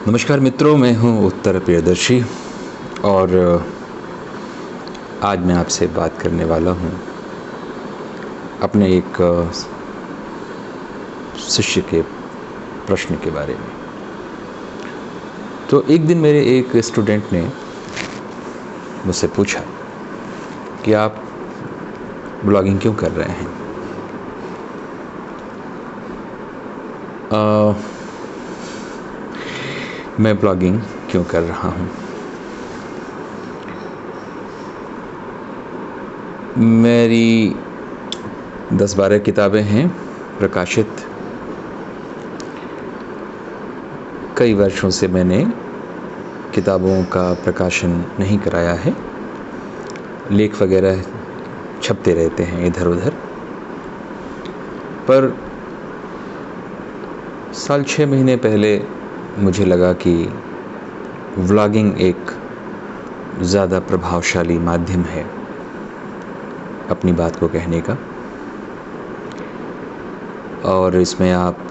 नमस्कार मित्रों, मैं हूं उत्तर प्रियदर्शी और आज मैं आपसे बात करने वाला हूं अपने एक शिष्य के प्रश्न के बारे में। तो एक दिन मेरे एक स्टूडेंट ने मुझसे पूछा कि आप ब्लॉगिंग क्यों कर रहे हैं। मैं ब्लॉगिंग क्यों कर रहा हूँ। मेरी 10-12 किताबें हैं प्रकाशित। कई वर्षों से मैंने किताबों का प्रकाशन नहीं कराया है। लेख वगैरह छपते रहते हैं इधर उधर, पर साल 6 महीने पहले मुझे लगा कि व्लॉगिंग एक ज़्यादा प्रभावशाली माध्यम है अपनी बात को कहने का, और इसमें आप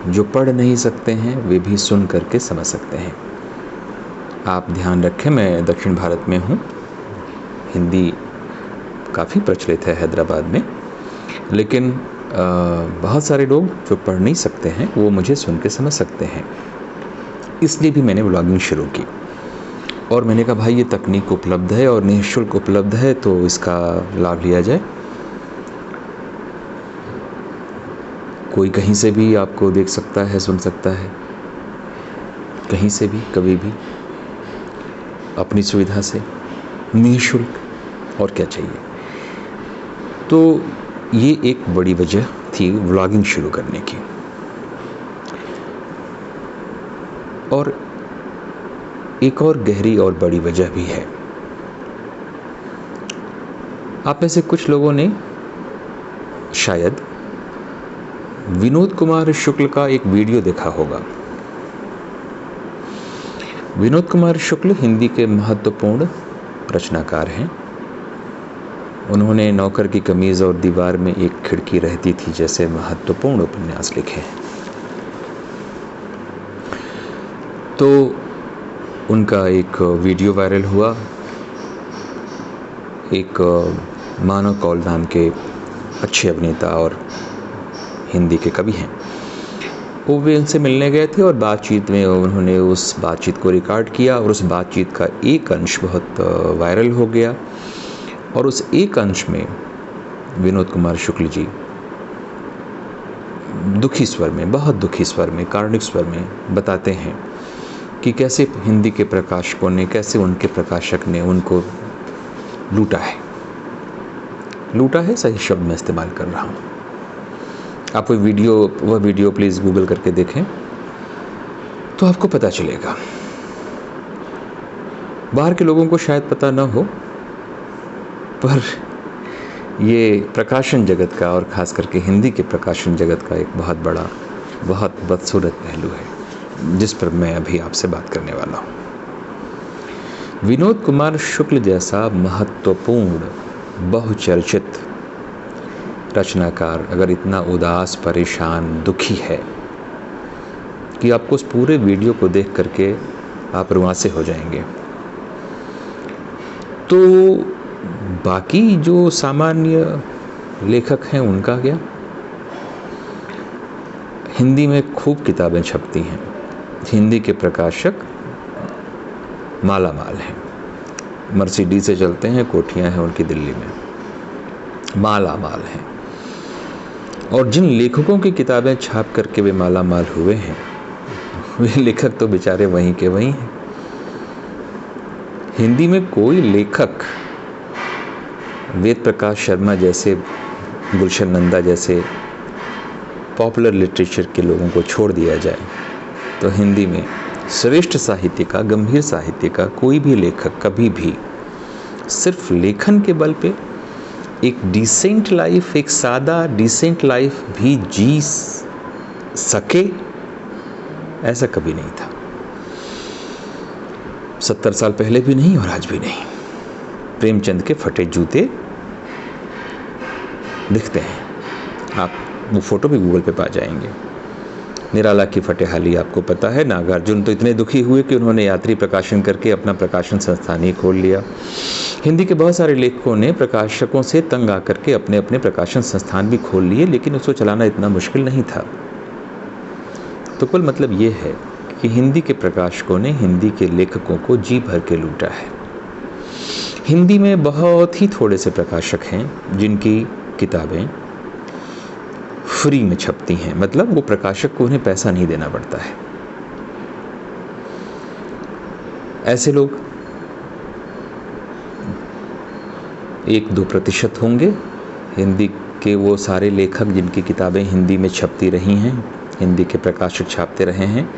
जो पढ़ नहीं सकते हैं वे भी सुन करके समझ सकते हैं। आप ध्यान रखें, मैं दक्षिण भारत में हूँ। हिंदी काफ़ी प्रचलित है हैदराबाद में, लेकिन बहुत सारे लोग जो पढ़ नहीं सकते हैं वो मुझे सुन के समझ सकते हैं। इसलिए भी मैंने व्लॉगिंग शुरू की और मैंने कहा भाई ये तकनीक उपलब्ध है और निःशुल्क उपलब्ध है, तो इसका लाभ लिया जाए। कोई कहीं से भी आपको देख सकता है, सुन सकता है, कहीं से भी, कभी भी, अपनी सुविधा से, निःशुल्क। और क्या चाहिए। तो ये एक बड़ी वजह थी व्लॉगिंग शुरू करने की। और एक और गहरी और बड़ी वजह भी है। आप में से कुछ लोगों ने शायद विनोद कुमार शुक्ल का एक वीडियो देखा होगा। विनोद कुमार शुक्ल हिंदी के महत्वपूर्ण रचनाकार हैं। उन्होंने नौकर की कमीज और दीवार में एक खिड़की रहती थी जैसे महत्वपूर्ण उपन्यास लिखे हैं। तो उनका एक वीडियो वायरल हुआ। एक मानव कौल नाम के अच्छे अभिनेता और हिंदी के कवि हैं, वो वे उनसे मिलने गए थे और बातचीत में उन्होंने उस बातचीत को रिकॉर्ड किया और उस बातचीत का एक अंश बहुत वायरल हो गया। और उस एक अंश में विनोद कुमार शुक्ल जी दुखी स्वर में, बहुत दुखी स्वर में, कारुणिक स्वर में बताते हैं कि कैसे हिंदी के प्रकाशकों ने, कैसे उनके प्रकाशक ने उनको लूटा है। लूटा है सही शब्द मैं इस्तेमाल कर रहा हूँ। आप वह वीडियो प्लीज़ गूगल करके देखें तो आपको पता चलेगा। बाहर के लोगों को शायद पता ना हो, पर ये प्रकाशन जगत का और ख़ास करके हिंदी के प्रकाशन जगत का एक बहुत बड़ा, बहुत बदसूरत पहलू है जिस पर मैं अभी आपसे बात करने वाला हूँ। विनोद कुमार शुक्ल जैसा महत्वपूर्ण, बहुचर्चित रचनाकार अगर इतना उदास, परेशान, दुखी है कि आपको उस पूरे वीडियो को देख करके आप रुआंसे हो जाएंगे, तो बाकी जो सामान्य लेखक हैं उनका क्या। हिंदी में खूब किताबें छपती हैं, हिंदी के प्रकाशक माला माल हैं, मर्सिडीज से चलते हैं, कोठियां हैं उनकी दिल्ली में, माला माल हैं। और जिन लेखकों की किताबें छाप करके वे माला माल हुए हैं, वे लेखक तो बेचारे वहीं के वहीं हैं। हिंदी में कोई लेखक वेद प्रकाश शर्मा जैसे, गुलशन नंदा जैसे पॉपुलर लिटरेचर के लोगों को छोड़ दिया जाए तो हिंदी में श्रेष्ठ साहित्य का, गंभीर साहित्य का कोई भी लेखक कभी भी सिर्फ लेखन के बल पे एक डिसेंट लाइफ, एक सादा डिसेंट लाइफ भी जी सके, ऐसा कभी नहीं था। 70 साल पहले भी नहीं और आज भी नहीं। प्रेमचंद के फटे जूते दिखते हैं, आप वो फोटो भी गूगल पे पा जाएंगे। निराला की फटेहाली आपको पता है। नागार्जुन तो इतने दुखी हुए कि उन्होंने यात्री प्रकाशन करके अपना प्रकाशन संस्थान ही खोल लिया। हिंदी के बहुत सारे लेखकों ने प्रकाशकों से तंग आकर के अपने अपने प्रकाशन संस्थान भी खोल लिए, लेकिन उसको चलाना इतना मुश्किल नहीं था। तो कुल मतलब ये है कि हिंदी के प्रकाशकों ने हिंदी के लेखकों को जी भर के लूटा है। हिंदी में बहुत ही थोड़े से प्रकाशक हैं जिनकी किताबें फ्री में छपती हैं, मतलब वो प्रकाशक को उन्हें पैसा नहीं देना पड़ता है। ऐसे लोग 1-2% होंगे। हिंदी के वो सारे लेखक जिनकी किताबें हिंदी में छपती रही हैं, हिंदी के प्रकाशक छापते रहे हैं,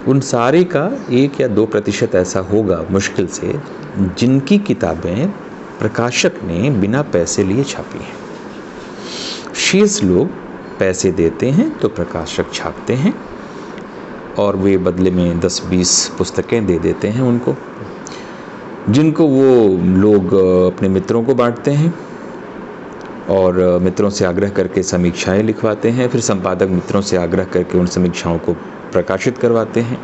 उन सारे का 1 या 2% ऐसा होगा मुश्किल से जिनकी किताबें प्रकाशक ने बिना पैसे लिए छापी हैं। शेष लोग पैसे देते हैं तो प्रकाशक छापते हैं और वे बदले में 10-20 पुस्तकें दे देते हैं उनको, जिनको वो लोग अपने मित्रों को बांटते हैं और मित्रों से आग्रह करके समीक्षाएं लिखवाते हैं। फिर संपादक मित्रों से आग्रह करके उन समीक्षाओं को प्रकाशित करवाते हैं।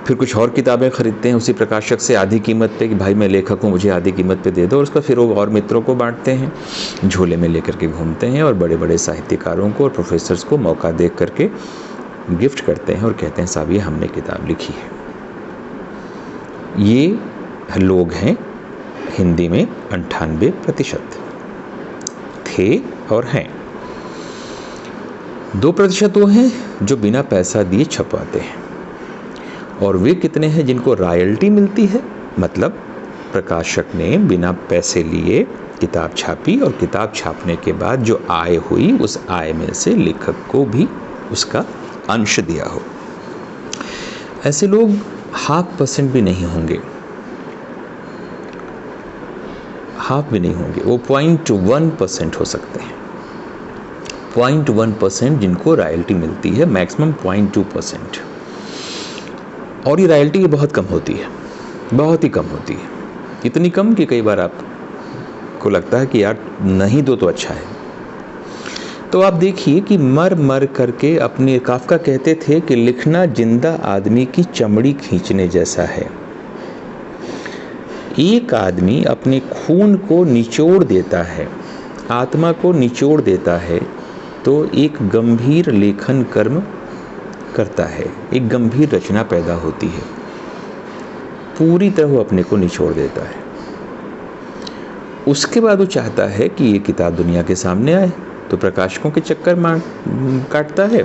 फिर कुछ और किताबें खरीदते हैं उसी प्रकाशक से आधी कीमत पे कि भाई मैं लेखक हूँ, मुझे आधी कीमत पे दे दो, और उसका फिर वो और मित्रों को बांटते हैं, झोले में लेकर के घूमते हैं और बड़े बड़े साहित्यकारों को और प्रोफेसर्स को मौका दे करके गिफ्ट करते हैं और कहते हैं साहब ये हमने किताब लिखी है। ये लोग हैं हिंदी में 98% थे और हैं। 2% वो हैं जो बिना पैसा दिए छपवाते हैं, और वे कितने हैं जिनको रॉयल्टी मिलती है, मतलब प्रकाशक ने बिना पैसे लिए किताब छापी और किताब छापने के बाद जो आय हुई उस आय में से लेखक को भी उसका अंश दिया हो। ऐसे लोग 0.5% भी नहीं होंगे, हाफ भी नहीं होंगे, वो 0.1% हो सकते हैं। 0.1% जिनको रॉयल्टी मिलती है, मैक्सिमम 0.2%। और ये रॉयल्टी बहुत कम होती है, बहुत ही कम होती है, इतनी कम कि कई बार आपको लगता है कि यार नहीं दो तो अच्छा है। तो आप देखिए कि मर मर करके अपने, काफका कहते थे कि लिखना जिंदा आदमी की चमड़ी खींचने जैसा है। एक आदमी अपने खून को निचोड़ देता है, आत्मा को निचोड़ देता है, तो एक गंभीर लेखन कर्म करता है, एक गंभीर रचना पैदा होती है। पूरी तरह वो अपने को निचोड़ देता है। उसके बाद वो चाहता है कि ये किताब दुनिया के सामने आए, तो प्रकाशकों के चक्कर काटता है,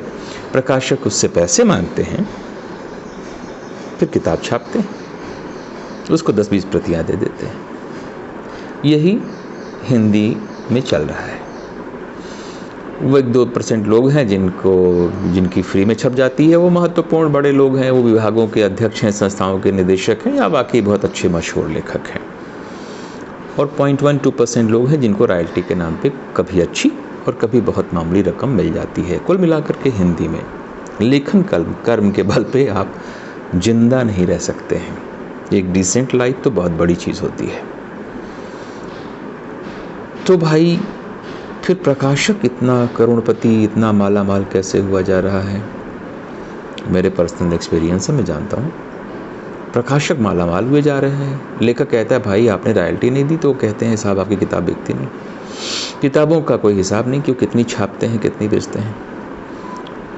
प्रकाशक उससे पैसे मांगते हैं, फिर किताब छापते हैं, उसको 10-20 प्रतियां दे देते हैं। यही हिंदी में चल रहा है। वो 1-2% लोग हैं जिनकी फ्री में छप जाती है, वो महत्वपूर्ण बड़े लोग हैं, वो विभागों के अध्यक्ष हैं, संस्थाओं के निदेशक हैं, या बाकी बहुत अच्छे मशहूर लेखक हैं। और 0.1-2% लोग हैं जिनको रॉयल्टी के नाम पे कभी अच्छी और कभी बहुत मामूली रकम मिल जाती है। कुल मिलाकर के हिंदी में लेखन कर्म के बल पे आप जिंदा नहीं रह सकते हैं। एक डिसेंट लाइफ तो बहुत बड़ी चीज़ होती है। तो भाई फिर प्रकाशक इतना करोड़पति, इतना माला माल कैसे हुआ जा रहा है? मेरे पर्सनल एक्सपीरियंस से मैं जानता हूँ, प्रकाशक माला माल हुए जा रहे हैं। लेखक कहता है भाई आपने रॉयल्टी नहीं दी, तो कहते हैं साहब आपकी किताब बिकती नहीं। किताबों का कोई हिसाब नहीं कि वो कितनी छापते हैं, कितनी बेचते हैं।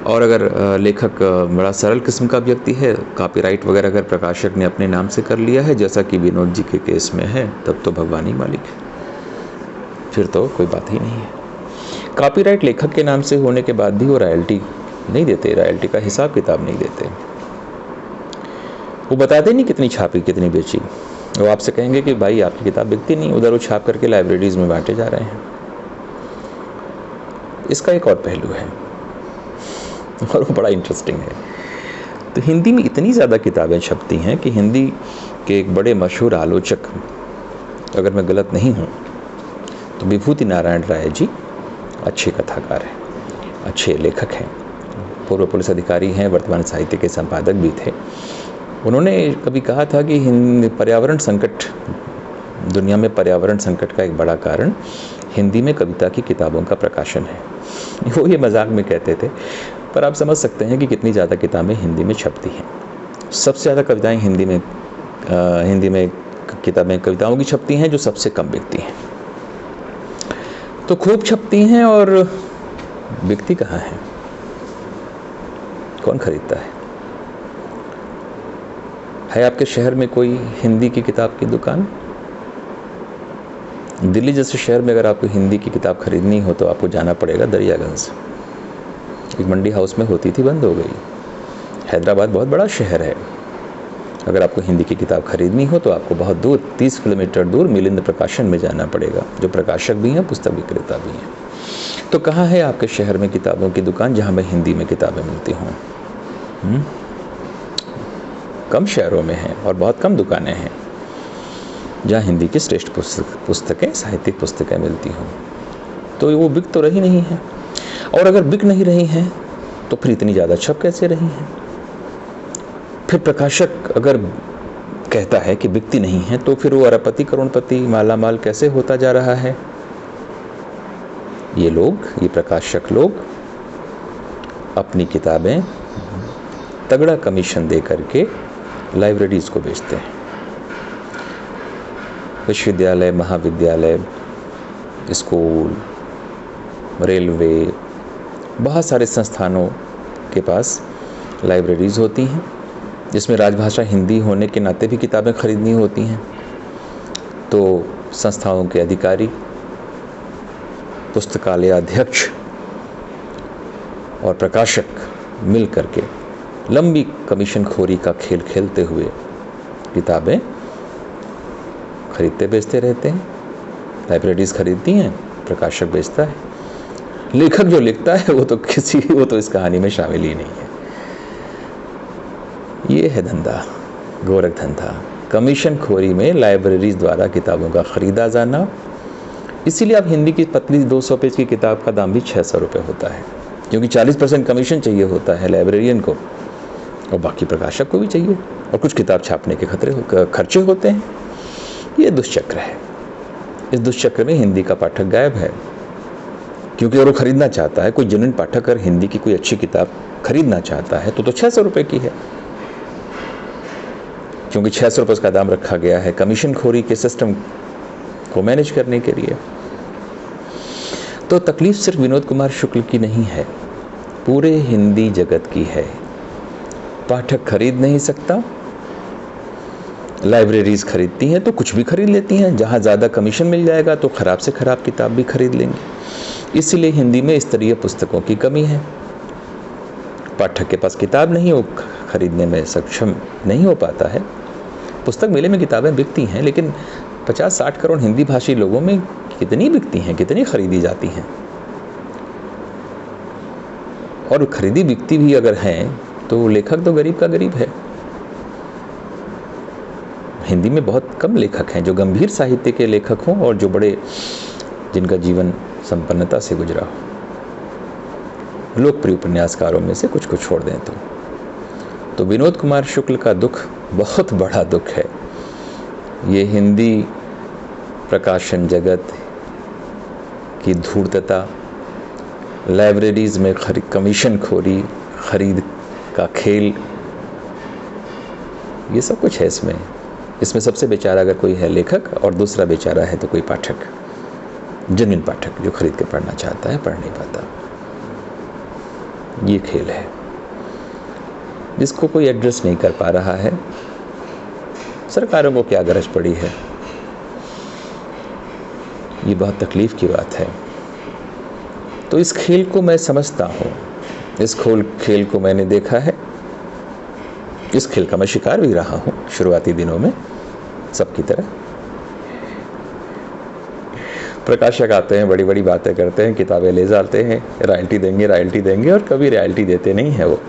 और अगर लेखक बड़ा सरल किस्म का व्यक्ति है, कॉपीराइट वगैरह अगर प्रकाशक ने अपने नाम से कर लिया है, जैसा कि विनोद जी के केस में है, तब तो भगवान ही मालिक है, फिर तो कोई बात ही नहीं है। कॉपीराइट लेखक के नाम से होने के बाद भी वो रॉयल्टी नहीं देते, रॉयल्टी का हिसाब किताब नहीं देते। वो बताते नहीं कितनी छापी, कितनी बेची। वो आपसे कहेंगे कि भाई आपकी किताब बिकती नहीं, उधर वो छाप करके लाइब्रेरीज में बांटे जा रहे हैं। इसका एक और पहलू है और वो बड़ा इंटरेस्टिंग है। तो हिंदी में इतनी ज़्यादा किताबें छपती हैं कि हिंदी के एक बड़े मशहूर आलोचक, अगर मैं गलत नहीं हूँ तो विभूति नारायण राय जी अच्छे कथाकार हैं, अच्छे लेखक हैं, पूर्व पुलिस अधिकारी हैं, वर्तमान साहित्य के संपादक भी थे। उन्होंने कभी कहा था कि पर्यावरण संकट, दुनिया में पर्यावरण संकट का एक बड़ा कारण हिंदी में कविता की किताबों का प्रकाशन है। वो ये मजाक में कहते थे, पर आप समझ सकते हैं कि कितनी ज़्यादा किताबें हिंदी में छपती हैं। सबसे ज़्यादा कविताएं हिंदी में किताबें कविताओं की छपती हैं, जो सबसे कम बिकती हैं। तो खूब छपती हैं और बिकती कहाँ है? कौन खरीदता है आपके शहर में कोई हिंदी की किताब की दुकान? दिल्ली जैसे शहर में अगर आपको हिंदी की किताब खरीदनी हो तो आपको जाना पड़ेगा दरियागंज। एक मंडी हाउस में होती थी, बंद हो गई। हैदराबाद बहुत बड़ा शहर है, अगर आपको हिंदी की किताब खरीदनी हो तो आपको बहुत दूर, 30 किलोमीटर दूर मिलिंद प्रकाशन में जाना पड़ेगा, जो प्रकाशक भी हैं, पुस्तक विक्रेता भी हैं। तो कहाँ है आपके शहर में किताबों की दुकान जहाँ में हिंदी में किताबें मिलती हों? कम शहरों में हैं और बहुत कम दुकानें हैं जहाँ हिंदी की श्रेष्ठ पुस्तकें, साहित्यिक पुस्तकें मिलती हों। तो वो बिक तो रही नहीं है, और अगर बिक नहीं रही हैं तो फिर इतनी ज़्यादा छप कैसे रही हैं? फिर प्रकाशक अगर कहता है कि बिकती नहीं है तो फिर वो अरबपति करोड़पति मालामाल कैसे होता जा रहा है? ये प्रकाशक लोग अपनी किताबें तगड़ा कमीशन दे करके लाइब्रेरीज को बेचते हैं। विश्वविद्यालय, महाविद्यालय, स्कूल, रेलवे, बहुत सारे संस्थानों के पास लाइब्रेरीज होती हैं, जिसमें राजभाषा हिंदी होने के नाते भी किताबें खरीदनी होती हैं। तो संस्थाओं के अधिकारी, पुस्तकालय अध्यक्ष और प्रकाशक मिल करके लंबी कमीशन खोरी का खेल खेलते हुए किताबें खरीदते बेचते रहते हैं। लाइब्रेरीज खरीदती हैं, प्रकाशक बेचता है। लेखक जो लिखता है वो तो इस कहानी में शामिल ही नहीं है। ये है धंधा, गोरख धंधा, कमीशन खोरी में लाइब्रेरीज द्वारा किताबों का खरीदा जाना। इसीलिए अब हिंदी की पतली 200 पेज की किताब का दाम भी 600 रुपये होता है, क्योंकि 40% कमीशन चाहिए होता है लाइब्रेरियन को, और बाकी प्रकाशक को भी चाहिए, और कुछ किताब छापने के खर्चे होते हैं। ये दुष्चक्र है। इस दुष्चक्र में हिंदी का पाठक गायब है, क्योंकि अगर वो खरीदना चाहता है, कोई जेन्युइन पाठक अगर हिंदी की कोई अच्छी किताब खरीदना चाहता है तो 600 रुपये की है, क्योंकि 600 रुपये उसका दाम रखा गया है कमीशन खोरी के सिस्टम को मैनेज करने के लिए। तो तकलीफ सिर्फ विनोद कुमार शुक्ल की नहीं है, पूरे हिंदी जगत की है। पाठक खरीद नहीं सकता, लाइब्रेरीज खरीदती हैं तो कुछ भी खरीद लेती हैं, जहाँ ज़्यादा कमीशन मिल जाएगा तो ख़राब से ख़राब किताब भी खरीद लेंगे। इसलिए हिंदी में स्तरीय पुस्तकों की कमी है। पाठक के पास किताब नहीं हो, खरीदने में सक्षम नहीं हो पाता है। पुस्तक मेले में किताबें बिकती हैं, लेकिन 50-60 करोड़ हिंदी भाषी लोगों में कितनी बिकती हैं, कितनी खरीदी जाती हैं? और खरीदी बिकती भी अगर हैं तो लेखक तो गरीब का गरीब है। हिंदी में बहुत कम लेखक हैं जो गंभीर साहित्य के लेखक हों और जो बड़े, जिनका जीवन संपन्नता से गुजरा हो। लोकप्रिय उपन्यासकारों में से कुछ को छोड़ दें तो विनोद कुमार शुक्ल का दुख बहुत बड़ा दुख है। ये हिंदी प्रकाशन जगत की धूर्तता, लाइब्रेरीज में कमीशन खोरी, खरीद का खेल, ये सब कुछ है इसमें सबसे बेचारा अगर कोई है लेखक, और दूसरा बेचारा है तो कोई पाठक, जेन्युइन पाठक जो खरीद के पढ़ना चाहता है, पढ़ नहीं पाता। ये खेल है जिसको कोई एड्रेस नहीं कर पा रहा है। सरकारों को क्या गरज पड़ी है? ये बहुत तकलीफ की बात है। तो इस खेल को मैं समझता हूँ, इस खेल को मैंने देखा है, इस खेल का मैं शिकार भी रहा हूँ शुरुआती दिनों में, सबकी तरह। प्रकाशक आते हैं, बड़ी बड़ी बातें करते हैं, किताबें ले जाते हैं, रॉयल्टी देंगे, और कभी रॉयल्टी देते नहीं है। वो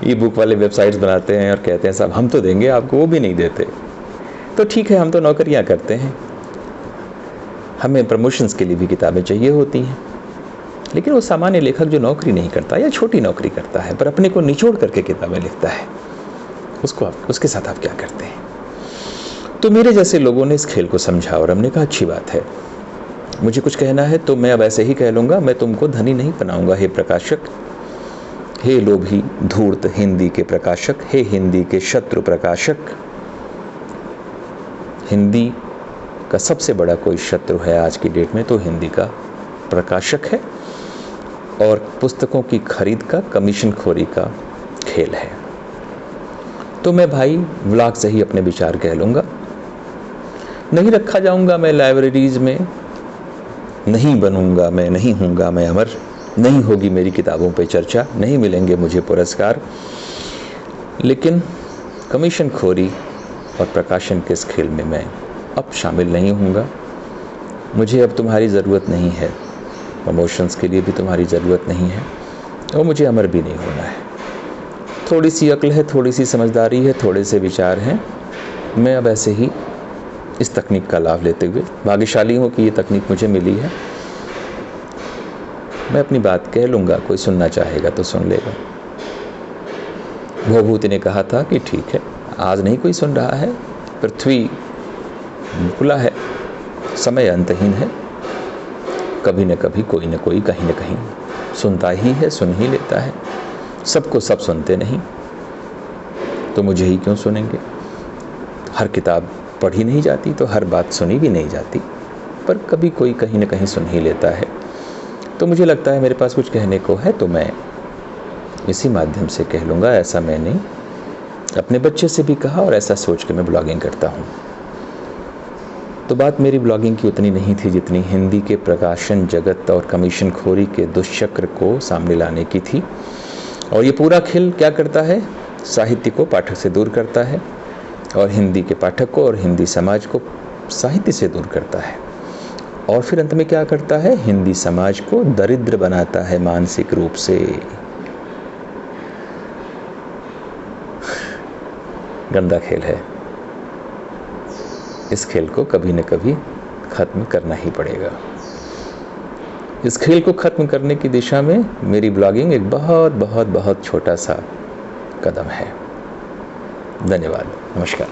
ई बुक वाले वेबसाइट्स बनाते हैं और कहते हैं साहब हम तो देंगे आपको, वो भी नहीं देते। तो ठीक है, हम तो नौकरियां करते हैं, हमें प्रमोशंस के लिए भी किताबें चाहिए होती हैं। लेकिन वो सामान्य लेखक जो नौकरी नहीं करता या छोटी नौकरी करता है पर अपने को निचोड़ करके किताबें लिखता है, उसके साथ आप क्या करते हैं? तो मेरे जैसे लोगों ने इस खेल को समझा और हमने कहा अच्छी बात है, मुझे कुछ कहना है तो मैं अब ऐसे ही कह लूँगा, मैं तुमको धनी नहीं बनाऊँगा हे प्रकाशक, हे लोभी धूर्त हिंदी के प्रकाशक, हे हिंदी के शत्रु प्रकाशक। हिंदी का सबसे बड़ा कोई शत्रु है आज की डेट में तो हिंदी का प्रकाशक है, और पुस्तकों की खरीद का कमीशन खोरी का खेल है। तो मैं भाई व्लॉग से ही अपने विचार कह लूँगा। नहीं रखा जाऊँगा मैं लाइब्रेरीज में, नहीं बनूँगा मैं, नहीं हूँगा मैं अमर, नहीं होगी मेरी किताबों पे चर्चा, नहीं मिलेंगे मुझे पुरस्कार, लेकिन कमीशन खोरी और प्रकाशन के इस खेल में मैं अब शामिल नहीं हूँगा। मुझे अब तुम्हारी ज़रूरत नहीं है, प्रमोशंस के लिए भी तुम्हारी ज़रूरत नहीं है, और मुझे अमर भी नहीं होना है। थोड़ी सी अक्ल है, थोड़ी सी समझदारी है, थोड़े से विचार हैं। मैं अब ऐसे ही इस तकनीक का लाभ लेते हुए भाग्यशाली हूँ कि ये तकनीक मुझे मिली है। मैं अपनी बात कह लूँगा, कोई सुनना चाहेगा तो सुन लेगा। भवभूति ने कहा था कि ठीक है, आज नहीं कोई सुन रहा है, पृथ्वी खुला है, समय अंतहीन है, कभी न कभी कोई न कोई कहीं न कहीं सुनता ही है, सुन ही लेता है। सबको सब सुनते नहीं, तो मुझे ही क्यों सुनेंगे। हर किताब पढ़ी नहीं जाती तो हर बात सुनी भी नहीं जाती, पर कभी कोई कहीं न कहीं सुन ही लेता है। तो मुझे लगता है मेरे पास कुछ कहने को है, तो मैं इसी माध्यम से कह लूँगा। ऐसा मैंने अपने बच्चे से भी कहा और ऐसा सोच के मैं ब्लॉगिंग करता हूँ। तो बात मेरी ब्लॉगिंग की उतनी नहीं थी जितनी हिंदी के प्रकाशन जगत और कमीशन खोरी के दुष्चक्र को सामने लाने की थी। और ये पूरा खेल क्या करता है, साहित्य को पाठक से दूर करता है, और हिंदी के पाठक को और हिंदी समाज को साहित्य से दूर करता है, और फिर अंत में क्या करता है, हिंदी समाज को दरिद्र बनाता है मानसिक रूप से। गंदा खेल है, इस खेल को कभी न कभी खत्म करना ही पड़ेगा। इस खेल को खत्म करने की दिशा में मेरी ब्लॉगिंग एक बहुत बहुत बहुत छोटा सा कदम है। धन्यवाद, नमस्कार।